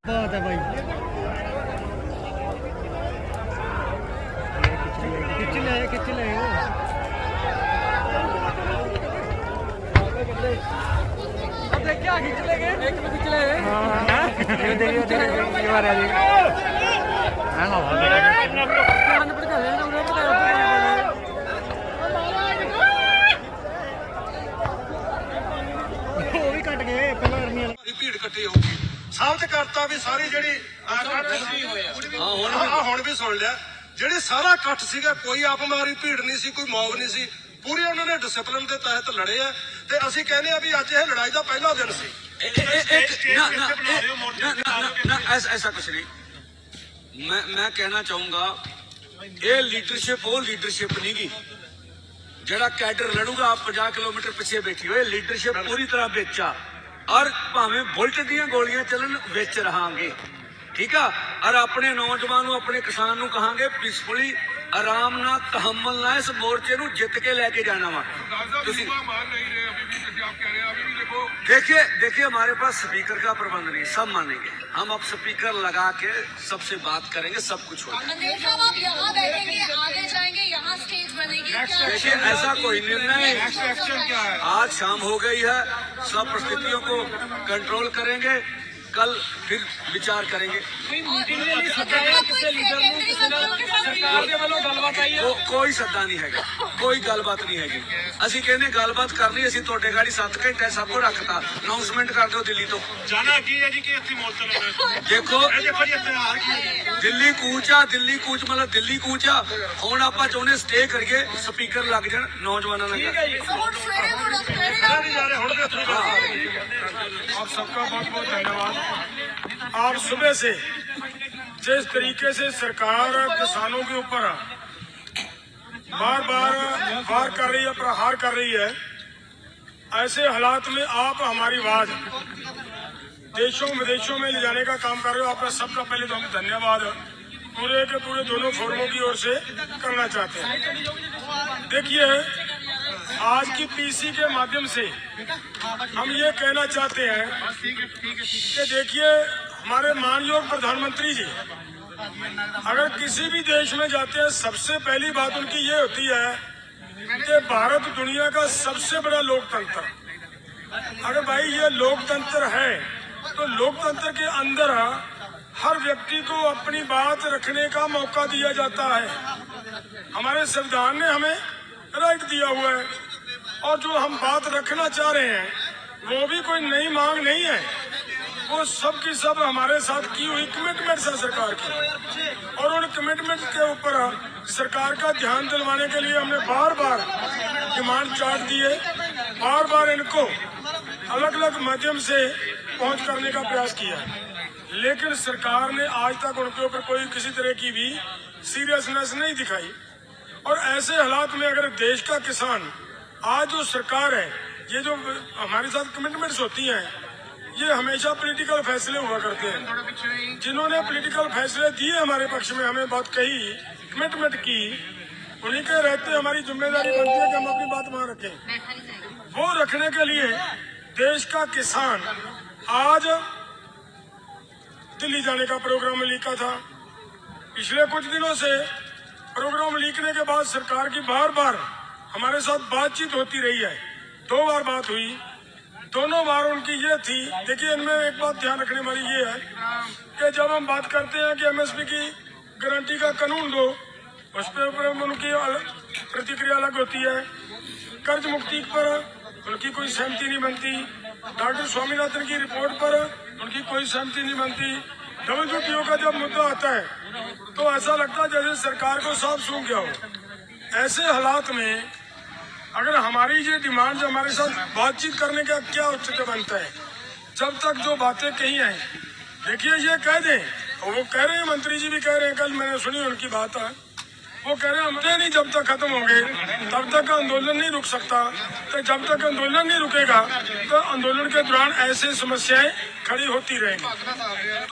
बहुत है भाई, खिंच ले अब देख क्या खिंच लेंगे, एक में खिंच ले। हां देखिए ये बार आ जाएगा। हां वो भी कट गए पहले भीड़ इकट्ठी होगी साबित करता भी सारी ਜਿਹੜੀ ਹੁਣ ਵੀ ਸੁਣ ਲਿਆ ਜਿਹੜੀ ਸਾਰਾ ਇਕੱਠ ਸੀਗਾ ਕੋਈ ਆਪਮਾਰੀ ਭੀੜ ਨਹੀਂ ਸੀ, ਕੋਈ ਮੌਬ ਨਹੀਂ ਸੀ, ਪੂਰੀ ਉਹਨਾਂ ਨੇ ਡਿਸਪਲਿਨ ਦੇ ਤਹਿਤ ਲੜੇ ਆ ਤੇ ਅਸੀਂ ਕਹਿੰਦੇ ਆ ਵੀ ਅੱਜ ਇਹ ਲੜਾਈ ਦਾ ਪਹਿਲਾ ਦਿਨ ਸੀ। ऐसा कुछ नहीं, मैं कहना चाहूंगा ये लीडरशिप वो लीडरशिप नहीं गी जरा कैडर लड़ूगा आप 50 किलोमीटर पीछे बैठी हो, लीडरशिप पूरी तरह बेचा और भावें बुलट दियां गोलियां चलन विच रहांगे, ठीक है। और अपने नौजवानों अपने किसान नूं कहांगे पीसफुली आराम ना तहम्मल ना इस मोर्चे नूं जित के लेके जाना वा। देखिए हमारे पास स्पीकर का प्रबंध नहीं, सब मानेंगे हम, अब स्पीकर लगा के सबसे बात करेंगे, सब कुछ होगा। आप यहाँ बैठेंगे, आगे जाएंगे, यहाँ स्टेज बनेगी। देखिए ऐसा कोई निर्णय आज शाम हो गई है, सब परिस्थितियों को कंट्रोल करेंगे, कल फिर विचार करेंगे। कोई सद्दा नहीं है, कोई गलबात नहीं है। असी कहने गलबात करनी, असी तोड़े गाड़ी 7 घंटे सबको रखता अनाउंसमेंट कर दो दिल्ली तो जाना की है जी कि देखो दिल्ली कूच मतलब दिल्ली कूच आ। हुण आपां चाहुंदे स्टे करिए, स्पीकर लग जाण नौजवानों ने। आप सबका बहुत बहुत धन्यवाद। आप सुबह से जिस तरीके से सरकार किसानों के ऊपर बार बार वार कर रही है, प्रहार कर रही है, ऐसे हालात में आप हमारी आवाज देशों विदेशों में ले जाने का काम कर रहे हो। आपका सबका पहले तो हम धन्यवाद पूरे के पूरे दोनों फोरमों की ओर से करना चाहते हैं। देखिए आज की पीसी के माध्यम से हम ये कहना चाहते हैं कि देखिए हमारे माननीय प्रधानमंत्री जी अगर किसी भी देश में जाते हैं सबसे पहली बात उनकी ये होती है कि भारत दुनिया का सबसे बड़ा लोकतंत्र। अगर भाई ये लोकतंत्र है तो लोकतंत्र के अंदर हर व्यक्ति को अपनी बात रखने का मौका दिया जाता है। हमारे संविधान ने हमें राइट दिया हुआ है और जो हम बात रखना चाह रहे हैं वो भी कोई नई मांग नहीं है, वो सब की सब हमारे साथ की हुई कमिटमेंट्स है सरकार की। और उन कमिटमेंट के ऊपर सरकार का ध्यान दिलवाने के लिए हमने बार बार डिमांड चार्ट दिए, बार बार इनको अलग अलग माध्यम से पहुंच करने का प्रयास किया, लेकिन सरकार ने आज तक उनके ऊपर कोई किसी तरह की भी सीरियसनेस नहीं दिखाई। और ऐसे हालात में अगर देश का किसान आज जो सरकार है, ये जो हमारे साथ कमिटमेंट्स होती हैं, ये हमेशा पॉलिटिकल फैसले हुआ करते हैं। जिन्होंने पॉलिटिकल फैसले दिए हमारे पक्ष में, हमें बात कही, कमिटमेंट की, उन्हीं के रहते हमारी जिम्मेदारी बनती है कि हम अपनी बात वहां रखें। वो रखने के लिए देश का किसान आज दिल्ली जाने का प्रोग्राम लीका था। पिछले कुछ दिनों से प्रोग्राम लीकने के बाद सरकार की बार बार हमारे साथ बातचीत होती रही है। 2 बार बात हुई, दोनों बार उनकी ये थी। देखिए इनमें एक बात ध्यान रखने वाली ये है कि जब हम बात करते हैं कि एमएसपी की गारंटी का कानून दो, उस पर उनकी प्रतिक्रिया अलग होती है। कर्ज मुक्ति पर उनकी कोई सहमति नहीं बनती। डॉक्टर स्वामीनाथन की रिपोर्ट पर उनकी कोई सहमति नहीं बनती। WTO का जब मुद्दा आता है तो ऐसा लगता है जैसे सरकार को सांप सूंघ गया हो। ऐसे हालात में अगर हमारी ये डिमांड हमारे साथ बातचीत करने का क्या औचित्य बनता है? जब तक जो बातें कही हैं, देखिए ये कह दें, और वो कह रहे हैं, मंत्री जी भी कह रहे हैं, कल मैंने सुनी उनकी बात है, वो कह रहे हैं हमारे नहीं जब तक खत्म होंगे तब तक आंदोलन नहीं रुक सकता। तो जब तक आंदोलन नहीं रुकेगा तो आंदोलन के दौरान ऐसी समस्याएं खड़ी होती रहेंगी।